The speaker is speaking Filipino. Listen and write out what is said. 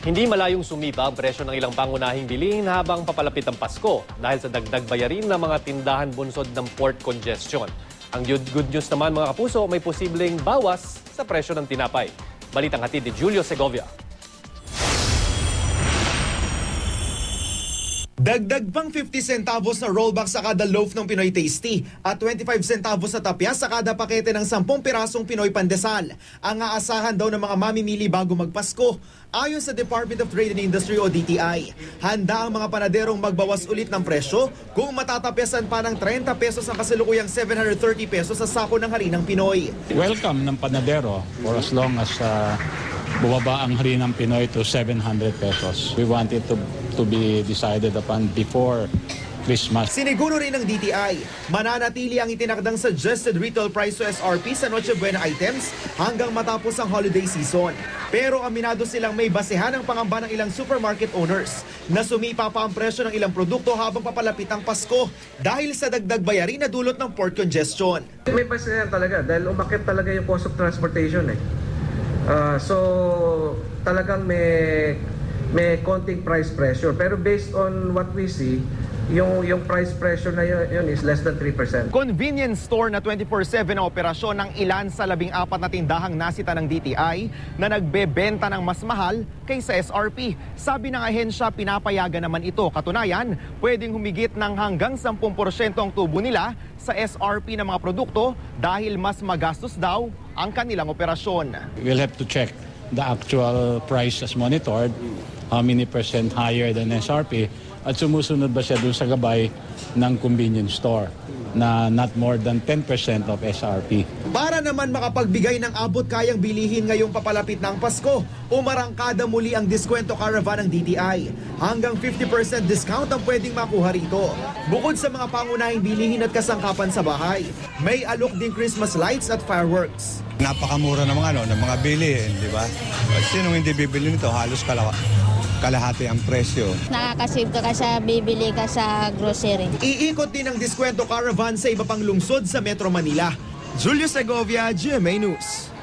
Hindi malayong sumipa ang presyo ng ilang pangunahing bilihin habang papalapit ang Pasko dahil sa dagdag bayarin ng mga tindahan bunsod ng port congestion. Ang good news naman mga kapuso, may posibleng bawas sa presyo ng tinapay. Balitang hatid ni Julio Segovia. Dagdag pang 50 centavos na rollback sa kada loaf ng Pinoy Tasty at 25 centavos sa tapya sa kada pakete ng 10 pirasong Pinoy Pandesal. Ang aasahan daw ng mga mamimili bago magpasko. Ayon sa Department of Trade and Industry o DTI, handa ang mga panaderong magbawas ulit ng presyo kung matatapyasan pa ng 30 pesos ang kasalukuyang 730 pesos sa sako ng harinang Pinoy. Welcome ng panadero for as long as bumaba ang harinang Pinoy to 700 pesos. We want it to be decided upon before Christmas. Siniguro rin ng DTI, mananatili ang itinakdang suggested retail price o SRP sa Noche Buena items hanggang matapos ang holiday season. Pero aminado silang may basehan ang pangamba ng ilang supermarket owners na sumipa pa ang presyo ng ilang produkto habang papalapit ang Pasko dahil sa dagdag bayarin na dulot ng port congestion. May basehan talaga dahil umakit talaga yung cost of transportation so talagang may konting price pressure. Pero based on what we see, yung price pressure na yun is less than 3%. Convenience store na 24/7 na operasyon ng ilan sa 14 na tindahang nasita ng DTI na nagbebenta ng mas mahal kaysa SRP. Sabi ng ahensya, pinapayagan naman ito. Katunayan, pwedeng humigit ng hanggang 10% ang tubo nila sa SRP ng mga produkto dahil mas magastos daw ang kanilang operasyon. We'll have to check the actual price as monitored, how many percent higher than SRP, at sumusunod ba siya doon sa gabay ng convenience store na not more than 10% of SRP. Para naman makapagbigay ng abot kayang bilihin ngayong papalapit ng Pasko, umarangkada muli ang diskwento caravan ng DTI. Hanggang 50% discount ang pwedeng makuha rito. Bukod sa mga pangunahing bilihin at kasangkapan sa bahay, may alok ding Christmas lights at fireworks. Napakamura ng mga bilihin, di ba? Sinong hindi bibili nito? Halos kalahati ang presyo. Nakakasave ka kasi bibili ka sa grocery. Iikot din ang diskwento caravan sa iba pang lungsod sa Metro Manila. Julio Segovia, GMA News.